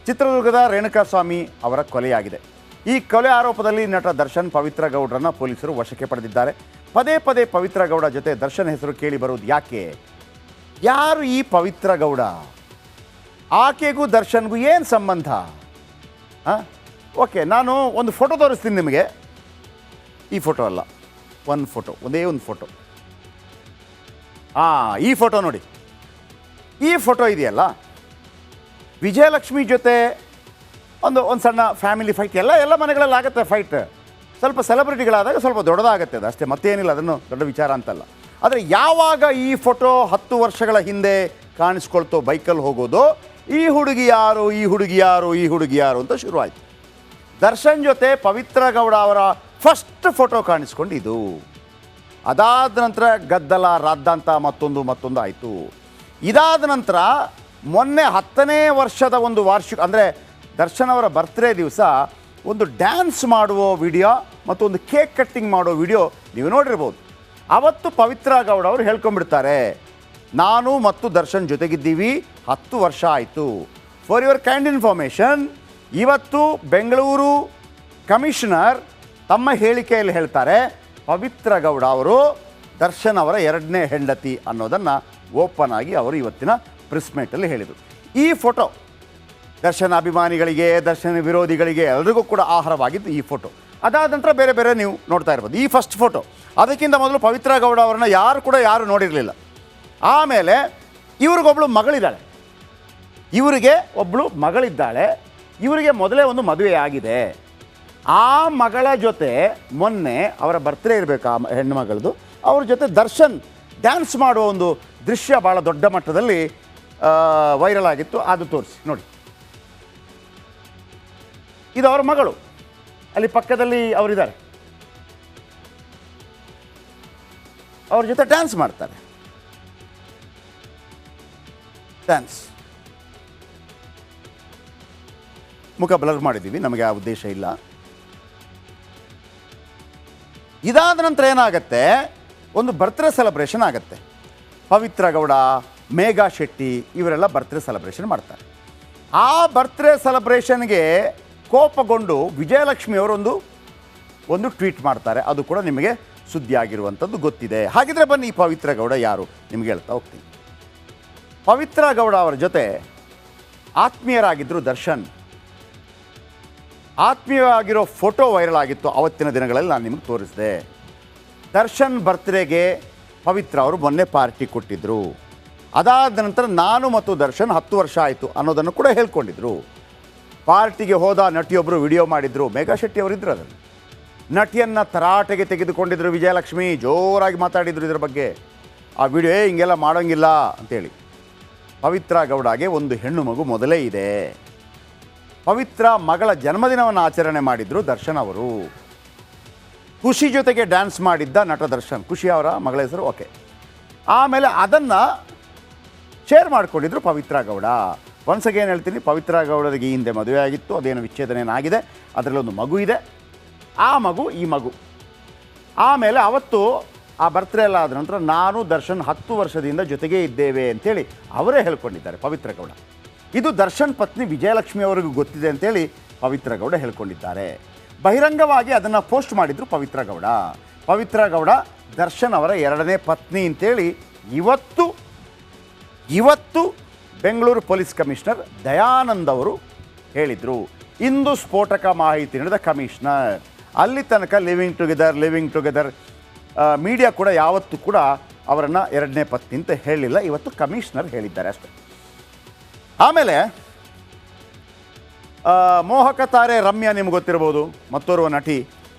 ಚಿತ್ರದುರ್ಗದ ರೇಣುಕಾಸ್ವಾಮಿ ಅವರ ಕೊಲೆಯಾಗಿದೆ. ಈ ಕೊಲೆ ಆರೋಪದಲ್ಲಿ ನಟ ದರ್ಶನ್ ಪವಿತ್ರ ಗೌಡ್ರನ್ನ ಪೊಲೀಸರು ವಶಕ್ಕೆ ಪಡೆದಿದ್ದಾರೆ. ಪದೇ ಪದೇ ಪವಿತ್ರ ಗೌಡ ಜೊತೆ ದರ್ಶನ್ ಹೆಸರು ಕೇಳಿ ಬರೋದು ಯಾಕೆ? ಯಾರು ಈ ಪವಿತ್ರ ಗೌಡ? ಆಕೆಗೂ ದರ್ಶನ್ಗೂ ಏನು ಸಂಬಂಧ? ಓಕೆ, ನಾನು ಒಂದು ಫೋಟೋ ತೋರಿಸ್ತೀನಿ ನಿಮಗೆ. ಈ ಫೋಟೋ ಅಲ್ಲ, ಒಂದು ಫೋಟೋ, ಒಂದೇ ಒಂದು ಫೋಟೋ. ಈ ಫೋಟೋ ನೋಡಿ. ಈ ಫೋಟೋ ಇದೆಯಲ್ಲ, ವಿಜಯಲಕ್ಷ್ಮಿ ಜೊತೆ ಒಂದು ಸಣ್ಣ ಫ್ಯಾಮಿಲಿ ಫೈಟ್. ಎಲ್ಲ ಮನೆಗಳಲ್ಲಿ ಆಗುತ್ತೆ ಫೈಟ್. ಸ್ವಲ್ಪ ಸೆಲೆಬ್ರಿಟಿಗಳಾದಾಗ ಸ್ವಲ್ಪ ದೊಡ್ಡದಾಗುತ್ತೆ ಅದು ಅಷ್ಟೇ, ಮತ್ತೇನಿಲ್ಲ, ಅದನ್ನು ದೊಡ್ಡ ವಿಚಾರ ಅಂತಲ್ಲ. ಆದರೆ ಯಾವಾಗ ಈ ಫೋಟೋ 10 ವರ್ಷಗಳ ಹಿಂದೆ ಕಾಣಿಸ್ಕೊಳ್ತೋ ಬೈಕಲ್ಲಿ ಹೋಗೋದು, ಈ ಹುಡುಗಿ ಯಾರು, ಈ ಹುಡುಗಿ ಯಾರು, ಈ ಹುಡುಗಿ ಯಾರು ಅಂತ ಶುರುವಾಯಿತು. ದರ್ಶನ್ ಜೊತೆ ಪವಿತ್ರ ಗೌಡ ಅವರ ಫಸ್ಟ್ ಫೋಟೋ ಕಾಣಿಸ್ಕೊಂಡಿದ್ದು. ಅದಾದ ನಂತರ ಗದ್ದಲ ರಾದ್ದಾಂತ ಮತ್ತೊಂದು ಆಯಿತು. ಇದಾದ ನಂತರ ಮೊನ್ನೆ 10ನೇ ವರ್ಷದ ಒಂದು ವಾರ್ಷಿಕ, ಅಂದರೆ ದರ್ಶನ್ ಅವರ ಬರ್ತ್ಡೇ ದಿವಸ ಒಂದು ಡ್ಯಾನ್ಸ್ ಮಾಡುವ ವಿಡಿಯೋ ಮತ್ತು ಒಂದು ಕೇಕ್ ಕಟ್ಟಿಂಗ್ ಮಾಡೋ ವಿಡಿಯೋ ನೀವು ನೋಡಿರ್ಬೋದು. ಅವತ್ತು ಪವಿತ್ರ ಗೌಡ ಅವರು ಹೇಳ್ಕೊಂಡ್ಬಿಡ್ತಾರೆ, ನಾನು ಮತ್ತು ದರ್ಶನ್ ಜೊತೆಗಿದ್ದೀವಿ, 10 ವರ್ಷ ಆಯಿತು. ಫಾರ್ ಯುವರ್ ಕೈಂಡ್ ಇನ್ಫಾರ್ಮೇಷನ್, ಇವತ್ತು ಬೆಂಗಳೂರು ಕಮಿಷನರ್ ತಮ್ಮ ಹೇಳಿಕೆಯಲ್ಲಿ ಹೇಳ್ತಾರೆ, ಪವಿತ್ರ ಗೌಡ ಅವರು ದರ್ಶನ್ ಅವರ 2ನೇ ಹೆಂಡತಿ ಅನ್ನೋದನ್ನು ಓಪನ್ ಆಗಿ ಅವರು ಇವತ್ತಿನ ಪ್ರೆಸ್ ಮೀಟಲ್ಲಿ ಹೇಳಿದರು. ಈ ಫೋಟೋ ದರ್ಶನ್ ಅಭಿಮಾನಿಗಳಿಗೆ, ದರ್ಶನ್ ವಿರೋಧಿಗಳಿಗೆ ಎಲ್ರಿಗೂ ಕೂಡ ಆಹಾರವಾಗಿದ್ದು ಈ ಫೋಟೋ. ಅದಾದ ನಂತರ ಬೇರೆ ಬೇರೆ ನೀವು ನೋಡ್ತಾ ಇರ್ಬೋದು. ಈ ಫಸ್ಟ್ ಫೋಟೋ, ಅದಕ್ಕಿಂತ ಮೊದಲು ಪವಿತ್ರ ಗೌಡ ಅವರನ್ನು ಯಾರು ನೋಡಿರಲಿಲ್ಲ. ಆಮೇಲೆ ಇವ್ರಿಗೊಬ್ಬಳು ಮಗಳಿದ್ದಾಳೆ, ಇವರಿಗೆ ಮೊದಲೇ ಒಂದು ಮದುವೆ ಆಗಿದೆ. ಆ ಮಗಳ ಜೊತೆ ಮೊನ್ನೆ ಅವರ ಬರ್ತ್ಡೇ ಇರಬೇಕು ಆ ಹೆಣ್ಣು ಮಗಳದು, ಅವ್ರ ಜೊತೆ ದರ್ಶನ್ ಡ್ಯಾನ್ಸ್ ಮಾಡುವ ಒಂದು ದೃಶ್ಯ ಭಾಳ ದೊಡ್ಡ ಮಟ್ಟದಲ್ಲಿ ವೈರಲ್ ಆಗಿತ್ತು. ಅದು ತೋರಿಸಿ ನೋಡಿ. ಇದು ಅವರ ಮಗಳು, ಅಲ್ಲಿ ಪಕ್ಕದಲ್ಲಿ ಅವರಿದ್ದಾರೆ, ಅವ್ರ ಜೊತೆ ಡ್ಯಾನ್ಸ್ ಮಾಡ್ತಾರೆ. ಡ್ಯಾನ್ಸ್ ಮುಖ ಬ್ಲರ್ ಮಾಡಿದ್ದೀವಿ, ನಮಗೆ ಆ ಉದ್ದೇಶ ಇಲ್ಲ. ಇದಾದ ನಂತರ ಏನಾಗತ್ತೆ, ಒಂದು ಬರ್ತ್ಡೇ ಸೆಲೆಬ್ರೇಷನ್ ಆಗುತ್ತೆ. ಪವಿತ್ರ ಗೌಡ, ಮೇಘಾ ಶೆಟ್ಟಿ ಇವರೆಲ್ಲ ಬರ್ತ್ಡೇ ಸೆಲೆಬ್ರೇಷನ್ ಮಾಡ್ತಾರೆ. ಆ ಬರ್ತ್ಡೇ ಸೆಲೆಬ್ರೇಷನ್ಗೆ ಕೋಪಗೊಂಡು ವಿಜಯಲಕ್ಷ್ಮಿ ಅವರು ಒಂದು ಟ್ವೀಟ್ ಮಾಡ್ತಾರೆ. ಅದು ಕೂಡ ನಿಮಗೆ ಸುದ್ದಿ ಆಗಿರುವಂಥದ್ದು ಗೊತ್ತಿದೆ. ಹಾಗಿದ್ರೆ ಬನ್ನಿ, ಈ ಪವಿತ್ರ ಗೌಡ ಯಾರು ನಿಮಗೆ ಹೇಳ್ತಾ ಹೋಗ್ತೀನಿ. ಪವಿತ್ರ ಗೌಡ ಅವರ ಜೊತೆ ಆತ್ಮೀಯರಾಗಿದ್ದರು ದರ್ಶನ್. ಆತ್ಮೀಯವಾಗಿರೋ ಫೋಟೋ ವೈರಲ್ ಆಗಿತ್ತು ಆವತ್ತಿನ ದಿನಗಳಲ್ಲಿ, ನಾನು ನಿಮಗೆ ತೋರಿಸಿದೆ. ದರ್ಶನ್ ಬರ್ತ್ಡೇಗೆ ಪವಿತ್ರ ಅವರು ಮೊನ್ನೆ ಪಾರ್ಟಿ ಕೊಟ್ಟಿದ್ದರು. ಅದಾದ ನಂತರ ನಾನು ಮತ್ತು ದರ್ಶನ್ 10 ವರ್ಷ ಆಯಿತು ಅನ್ನೋದನ್ನು ಕೂಡ ಹೇಳ್ಕೊಂಡಿದ್ರು. ಪಾರ್ಟಿಗೆ ಹೋದ ನಟಿಯೊಬ್ಬರು ವಿಡಿಯೋ ಮಾಡಿದರು, ಮೇಘಾ ಶೆಟ್ಟಿ ಅವರಿದ್ದರು. ಅದನ್ನು ನಟಿಯನ್ನು ತರಾಟೆಗೆ ತೆಗೆದುಕೊಂಡಿದ್ದರು. ವಿಜಯಲಕ್ಷ್ಮಿ ಜೋರಾಗಿ ಮಾತಾಡಿದರು ಇದರ ಬಗ್ಗೆ. ಆ ವಿಡಿಯೋ ಹಿಂಗೆಲ್ಲ ಮಾಡೋಂಗಿಲ್ಲ ಅಂತೇಳಿ. ಪವಿತ್ರ ಗೌಡಗೆ ಒಂದು ಹೆಣ್ಣು ಮಗು ಮೊದಲೇ ಇದೆ. ಪವಿತ್ರ ಮಗಳ ಜನ್ಮದಿನವನ್ನು ಆಚರಣೆ ಮಾಡಿದರು ದರ್ಶನ್ ಅವರು. ಖುಷಿ ಜೊತೆಗೆ ಡ್ಯಾನ್ಸ್ ಮಾಡಿದ್ದ ನಟ ದರ್ಶನ್, ಖುಷಿ ಅವರ ಮಗಳ ಹೆಸರು, ಓಕೆ. ಆಮೇಲೆ ಅದನ್ನು share ಮಾಡಿಕೊಂಡಿದ್ರು Pavithra Gowda. Once again ಹೇಳ್ತೀನಿ, ಪವಿತ್ರ ಗೌಡರಿಗೆ ಈ ಹಿಂದೆ ಮದುವೆ ಆಗಿತ್ತು, ಅದೇನು ವಿಚ್ಛೇದನೇನಾಗಿದೆ, ಅದರಲ್ಲಿ ಒಂದು ಮಗು ಇದೆ. ಆ ಮಗು ಈ ಮಗು. ಆಮೇಲೆ ಅವತ್ತು ಆ ಬರ್ತ್ಡೇ ಎಲ್ಲ ಆದ ನಂತರ ನಾನು ದರ್ಶನ್ 10 ವರ್ಷದಿಂದ ಜೊತೆಗೇ ಇದ್ದೇವೆ ಅಂಥೇಳಿ ಅವರೇ ಹೇಳ್ಕೊಂಡಿದ್ದಾರೆ ಪವಿತ್ರ ಗೌಡ. ಇದು ದರ್ಶನ್ ಪತ್ನಿ ವಿಜಯಲಕ್ಷ್ಮಿ ಅವರಿಗೂ ಗೊತ್ತಿದೆ ಅಂತೇಳಿ ಪವಿತ್ರ ಗೌಡ ಹೇಳ್ಕೊಂಡಿದ್ದಾರೆ. ಬಹಿರಂಗವಾಗಿ ಅದನ್ನು ಪೋಸ್ಟ್ ಮಾಡಿದರು ಪವಿತ್ರ ಗೌಡ. ಪವಿತ್ರ ಗೌಡ ದರ್ಶನ್ ಅವರ 2ನೇ ಪತ್ನಿ ಅಂತೇಳಿ ಇವತ್ತು ಬೆಂಗಳೂರು ಪೊಲೀಸ್ ಕಮಿಷನರ್ ದಯಾನಂದ್ ಅವರು ಹೇಳಿದರು. ಇಂದು ಸ್ಫೋಟಕ ಮಾಹಿತಿ ನೀಡಿದ ಕಮಿಷನರ್. ಅಲ್ಲಿ ತನಕ ಲಿವಿಂಗ್ ಟುಗೆದರ್ ಮೀಡಿಯಾ ಕೂಡ ಯಾವತ್ತೂ ಕೂಡ ಅವರನ್ನು 2ನೇ ಪತ್ನಿ ಅಂತ ಹೇಳಿಲ್ಲ. ಇವತ್ತು ಕಮಿಷನರ್ ಹೇಳಿದ್ದಾರೆ ಅಷ್ಟೇ. ಆಮೇಲೆ ಮೋಹಕ ತಾರೆ ರಮ್ಯಾ ನಿಮ್ಗೆ ಗೊತ್ತಿರ್ಬೋದು, ಮತ್ತೋರ್ವ ನಟಿ.